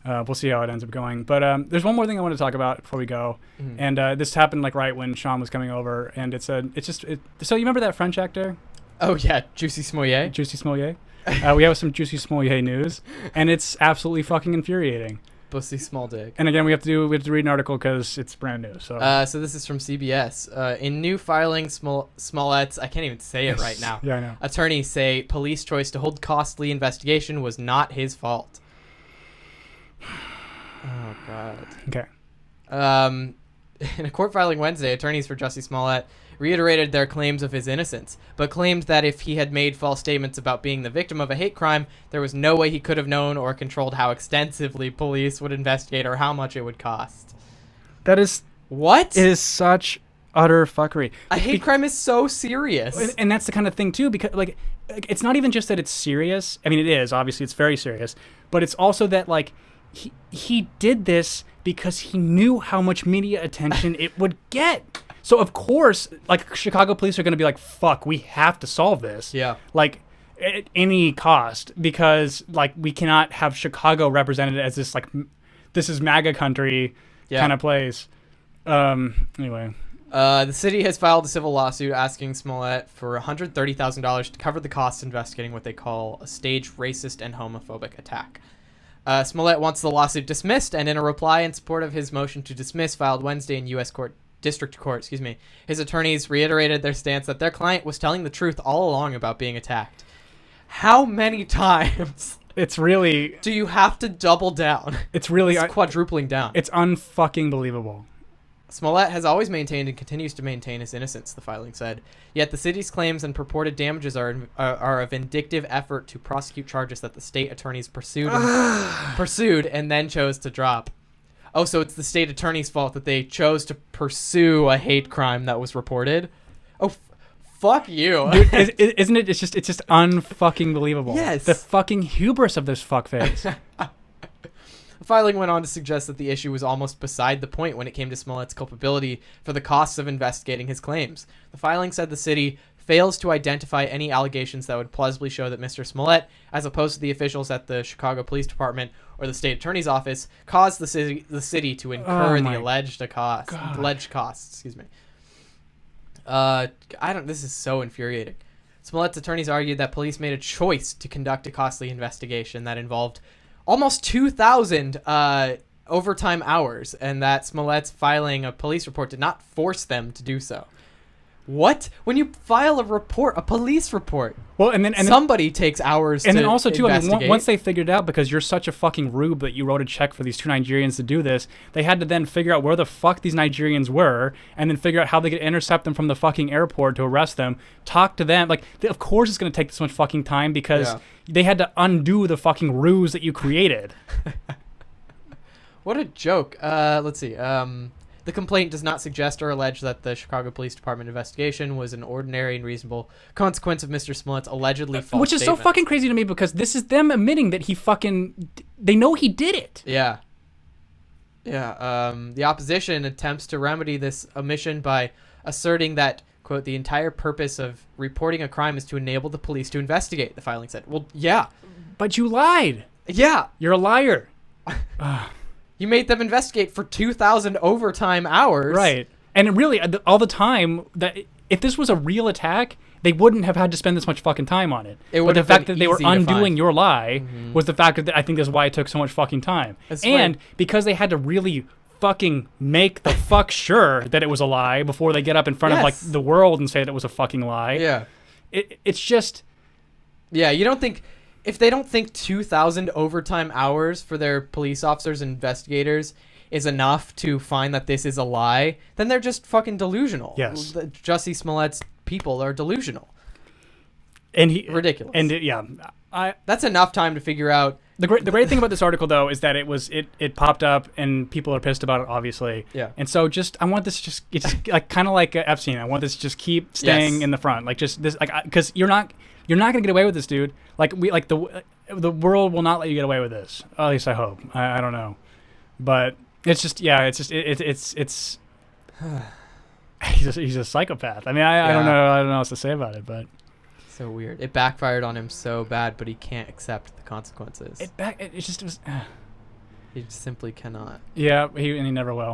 We'll see how it ends up going. But there's one more thing I want to talk about before we go, and this happened like right when Sean was coming over, and so you remember that French actor? Oh yeah, Jussie Smollett. Jussie Smollett. We have some Jussie Smollett news, and it's absolutely fucking infuriating. Bussy small dick. And again, we have to read an article because it's brand new. So this is from CBS. In new filing, Smollett's, I can't even say it right now. Yeah, I know. Attorneys say police choice to hold costly investigation was not his fault. Oh God. Okay. In a court filing Wednesday, attorneys for Jussie Smollett reiterated their claims of his innocence, but claimed that if he had made false statements about being the victim of a hate crime, there was no way he could have known or controlled how extensively police would investigate or how much it would cost. That is... What? It is such utter fuckery. A hate crime is so serious. And that's the kind of thing, too, because, like, it's not even just that it's serious. I mean, it is. Obviously, it's very serious. But it's also that, like, he did this because he knew how much media attention it would get. So, of course, like, Chicago police are going to be like, fuck, we have to solve this. Yeah. Like, at any cost, because, like, we cannot have Chicago represented as this, like, this is MAGA country kind of place. Anyway. The city has filed a civil lawsuit asking Smollett for $130,000 to cover the costs investigating what they call a staged racist and homophobic attack. Smollett wants the lawsuit dismissed, and in a reply in support of his motion to dismiss filed Wednesday in U.S. District Court, his attorneys reiterated their stance that their client was telling the truth all along about being attacked. How many times? It's really... Do you have to double down? It's really... It's quadrupling down. It's unfucking believable. Smollett has always maintained and continues to maintain his innocence, the filing said. Yet the city's claims and purported damages are a vindictive effort to prosecute charges that the state attorneys pursued and then chose to drop. Oh, so it's the state attorney's fault that they chose to pursue a hate crime that was reported? Oh, fuck you. Dude, isn't it? It's just unfucking believable. Yes. The fucking hubris of this fuckface. The filing went on to suggest that the issue was almost beside the point when it came to Smollett's culpability for the costs of investigating his claims. The filing said the city fails to identify any allegations that would plausibly show that Mr. Smollett, as opposed to the officials at the Chicago Police Department or the state attorney's office, caused the city to incur the alleged costs. This is so infuriating. Smollett's attorneys argued that police made a choice to conduct a costly investigation that involved almost 2,000 overtime hours, and that Smollett's filing a police report did not force them to do so. What? When you file a police report, well, and then somebody takes hours to investigate. And then also, too, I mean, once they figured out, because you're such a fucking rube that you wrote a check for these two Nigerians to do this, they had to then figure out where the fuck these Nigerians were, and then figure out how they could intercept them from the fucking airport to arrest them, talk to them. Like, of course it's going to take this much fucking time, because they had to undo the fucking ruse that you created. What a joke. Let's see. The complaint does not suggest or allege that the Chicago Police Department investigation was an ordinary and reasonable consequence of Mr. Smollett's allegedly false Which is statements. so fucking crazy to me, because this is them admitting that they know he did it. Yeah. Yeah. The opposition attempts to remedy this omission by asserting that, quote, the entire purpose of reporting a crime is to enable the police to investigate, the filing said. Well, yeah. But you lied. Yeah. You're a liar. You made them investigate for 2,000 overtime hours. Right. And really, all the time, that if this was a real attack, they wouldn't have had to spend this much fucking time on it. But the fact that they were undoing your lie was the fact that I think is why it took so much fucking time. And because they had to really fucking make the fuck sure that it was a lie before they get up in front of like the world and say that it was a fucking lie. Yeah. It's just... Yeah, you don't think... If they don't think 2,000 overtime hours for their police officers and investigators is enough to find that this is a lie, then they're just fucking delusional. Yes. Jussie Smollett's people are delusional. And ridiculous. And that's enough time to figure out. The great thing about this article, though, is that it popped up and people are pissed about it, obviously. Yeah. And so I want this it's like kind of like Epstein. I want this to just keep staying in the front, like just this, like because you're not gonna get away with this, dude. The world will not let you get away with this. At least I hope. I don't know, but it's just it's he's a psychopath. I mean, I don't know what else to say about it, but so weird. It backfired on him so bad, but he can't accept the consequences. It just was. He simply cannot. Yeah, and he never will.